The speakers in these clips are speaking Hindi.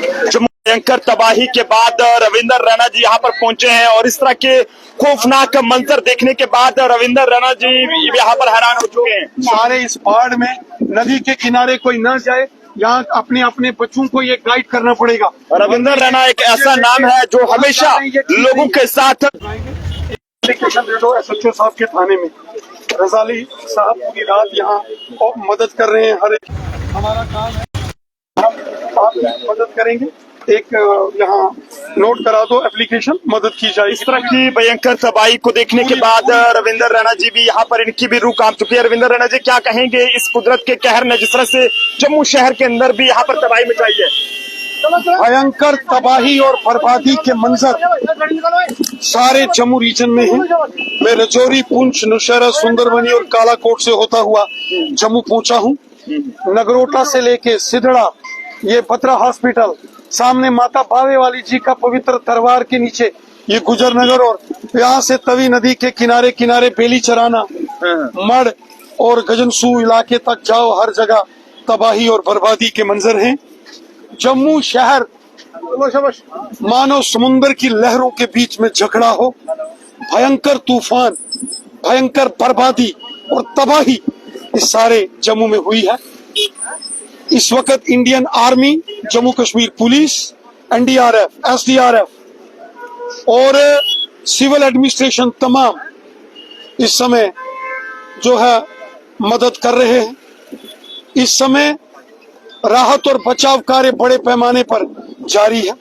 जम्मू भयंकर तबाही के बाद रविंदर रैना जी यहाँ पर पहुंचे हैं और इस तरह के खौफनाक मंजर देखने के बाद रविंदर रैना जी यहाँ पर हैरान हो चुके हैं। सारे इस बाढ़ में नदी के किनारे कोई न जाए, यहाँ अपने अपने बच्चों को ये गाइड करना पड़ेगा। रविंदर रैना एक ऐसा नाम है जो हमेशा लोगों के साथ एप्लीकेशन दे दो SHO साहब के थाने में। रजाली साहब पूरी रात यहाँ मदद कर रहे हैं। हर एक हमारा काम है, हम आपकी मदद करेंगे। एक यहाँ नोट करा दो एप्लीकेशन, मदद की जाए। इस तरह की भयंकर तबाही को देखने के बाद रविंदर रैना जी भी यहाँ पर, इनकी भी रूह कांप चुकी है। रविंदर रैना जी क्या कहेंगे इस कुदरत के कहर ने, जिस तरह से जम्मू शहर के अंदर भी यहाँ पर तबाही मचाई है। भयंकर तबाही और बर्बादी के मंजर सारे जम्मू रीजन में है। मैं रजौरी, पुंछ, नौशहरा, सुंदरबनी और कालाकोट से होता हुआ जम्मू पहुंचा हूं। नगरोटा से लेके सिधड़ा, ये बत्रा हॉस्पिटल, सामने माता बावे वाली जी का पवित्र दरबार के नीचे ये गुजर नगर, और यहाँ से तवी नदी के किनारे किनारे बेली चराना, मड़ और गजनसू इलाके तक जाओ, हर जगह तबाही और बर्बादी के मंजर हैं। जम्मू शहर मानो समुंदर की लहरों के बीच में झगड़ा हो। भयंकर तूफान, भयंकर बर्बादी और तबाही इस सारे जम्मू में हुई है। इस वक्त Indian army, Jammu Kashmir police, NDRF, SDRF और सिविल एडमिनिस्ट्रेशन तमाम इस समय जो है मदद कर रहे हैं। इस समय राहत और बचाव कार्य बड़े पैमाने पर जारी है।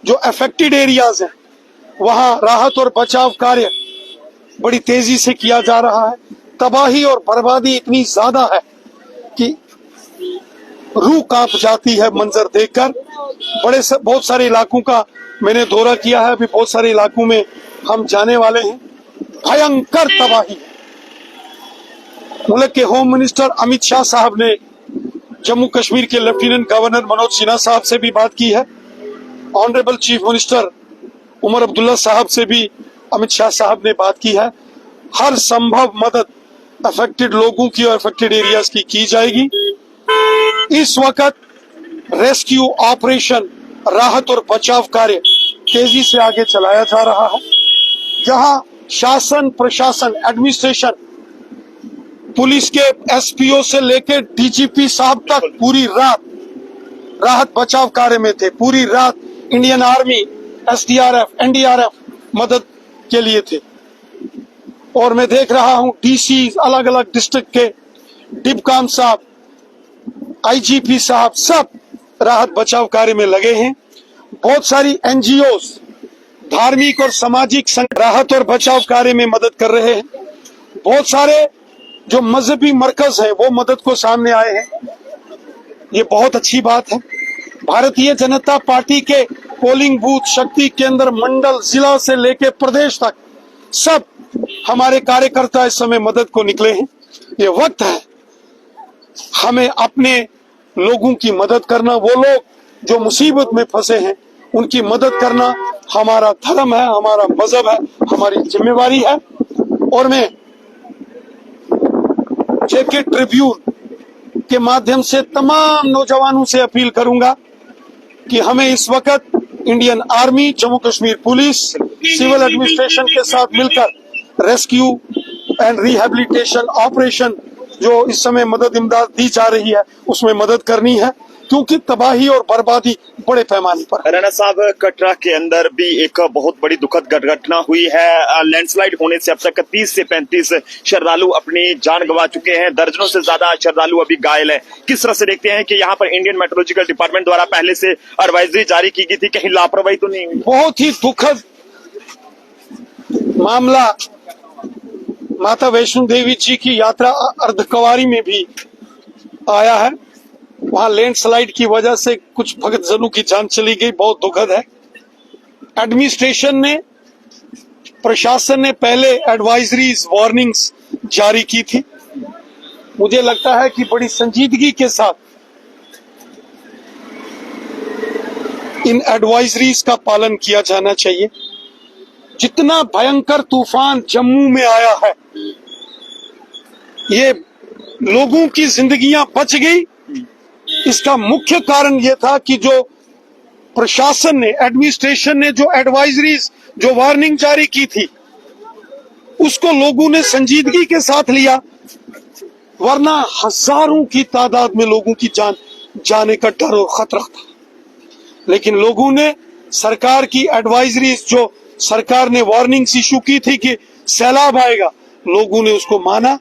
जो अफेक्टेड एरियाज हैं वहां राहत और बचाव कार्य बड़ी तेजी से किया जा रहा है। तबाही और बर्बादी इतनी ज्यादा है कि रूह कांप जाती है मंजर देखकर। बहुत सारे इलाकों का मैंने दौरा किया है, अभी बहुत सारे इलाकों में हम जाने वाले हैं। भयंकर तबाही। मुल्क के होम मिनिस्टर अमित शाह साहब ने जम्मू कश्मीर के लेफ्टिनेंट गवर्नर मनोज सिन्हा साहब से भी बात की है। Honourable chief minister Omar Abdullah साहब से भी अमित शाह साहब ने बात की है। हर संभव मदद अफेक्टेड लोगों की और अफेक्टेड एरियाज की जाएगी। इस वक्त रेस्क्यू ऑपरेशन, राहत और बचाव कार्य तेजी से आगे चलाया जा रहा है। जहां शासन, प्रशासन, एडमिनिस्ट्रेशन, पुलिस के SPO से लेकर DGP साहब तक पूरी रात राहत बचाव कार्य में थे। पूरी रात इंडियन आर्मी, SDRF, NDRF मदद के लिए थे। और मैं देख रहा हूं DC अलग अलग डिस्ट्रिक्ट के डिपकाम साहब, IGP साहब सब राहत बचाव कार्य में लगे हैं। बहुत सारी NGOs, धार्मिक और सामाजिक राहत और बचाव कार्य में मदद कर रहे हैं। बहुत सारे जो मजहबी मरकज है वो मदद को सामने आए हैं। ये बहुत अच्छी बात है। भारतीय जनता पार्टी के पोलिंग बूथ, शक्ति केंद्र, मंडल, जिला से लेकर प्रदेश तक सब हमारे कार्यकर्ता इस समय मदद को निकले हैं। ये वक्त है हमें अपने लोगों की मदद करना। वो लोग जो मुसीबत में फंसे हैं उनकी मदद करना हमारा धर्म है, हमारा मजहब है, हमारी जिम्मेवारी है। और मैं JK ट्रिब्यून के माध्यम से तमाम नौजवानों से अपील करूंगा कि हमें इस वक्त Indian army, Jammu Kashmir police, civil administration के साथ मिलकर रेस्क्यू एंड रिहेबिलिटेशन ऑपरेशन जो इस समय मदद इमदाद दी जा रही है उसमें मदद करनी है, क्योंकि तबाही और बर्बादी बड़े पैमाने पर। रैना साहब, कटरा के अंदर भी एक बहुत बड़ी दुखद घटना हुई है। लैंडस्लाइड होने से अब तक 30 से 35 श्रद्धालु अपनी जान गंवा चुके हैं। दर्जनों से ज्यादा श्रद्धालु अभी घायल हैं। किस तरह से देखते हैं कि यहाँ पर इंडियन मेट्रोलॉजिकल डिपार्टमेंट द्वारा पहले से एडवाइजरी जारी की गई थी, कहीं लापरवाही तो नहीं हुई? बहुत ही दुखद मामला माता वैष्णो देवी जी की यात्रा अर्धकवारी में भी आया है। वहां लैंडस्लाइड की वजह से कुछ भक्तजनों की जान चली गई, बहुत दुखद है। एडमिनिस्ट्रेशन ने, प्रशासन ने पहले एडवाइजरीज, वार्निंग्स जारी की थी। मुझे लगता है कि बड़ी संजीदगी के साथ इन एडवाइजरीज का पालन किया जाना चाहिए। जितना भयंकर तूफान जम्मू में आया है, ये लोगों की जिंदगियां बच गई। इसका मुख्य कारण यह था कि जो प्रशासन ने, एडमिनिस्ट्रेशन ने जो एडवाइजरीज, जो वार्निंग जारी की थी, उसको लोगों ने संजीदगी के साथ लिया, वरना हजारों की तादाद में लोगों की जान जाने का डर और खतरा था। लेकिन लोगों ने सरकार की एडवाइजरीज, जो सरकार ने वार्निंग्स इशू की थी कि सैलाब आएगा, लोगों ने उसको माना,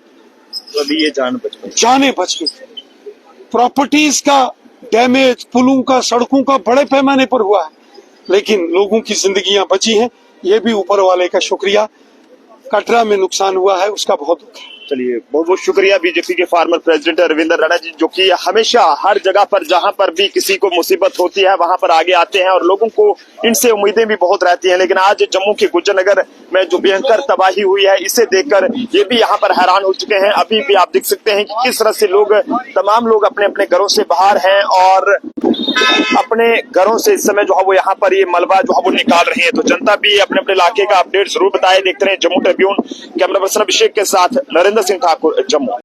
अभी ये जान बच गई। जाने बच गई। प्रॉपर्टीज का डैमेज, पुलों का, सड़कों का बड़े पैमाने पर हुआ है, लेकिन लोगों की जिंदगियां बची हैं, ये भी ऊपर वाले का शुक्रिया। कटरा में नुकसान हुआ है, उसका बहुत दुख है। चलिए, बहुत बहुत शुक्रिया बीजेपी के फार्मर प्रेसिडेंट रविंद्र राणा जी, जो कि हमेशा हर जगह पर जहां पर भी किसी को मुसीबत होती है वहां पर आगे आते हैं और लोगों को इनसे उम्मीदें भी बहुत रहती हैं। लेकिन आज जम्मू के गुज्जरनगर में जो भयंकर तबाही हुई है, इसे देखकर ये भी यहाँ पर हैरान हो चुके हैं। अभी भी आप देख सकते हैं कि किस तरह से लोग, तमाम लोग अपने अपने घरों से बाहर हैं और अपने घरों से इस समय जो है वो यहाँ पर ये मलबा जो है वो निकाल रहे हैं। तो जनता भी अपने अपने इलाके का अपडेट जरूर बताए। देखते रहे जम्मू ट्रिब्यून। कैमरा पर्सन अभिषेक के साथ नरेंद्र सिंह ठाकुर, जम्मू।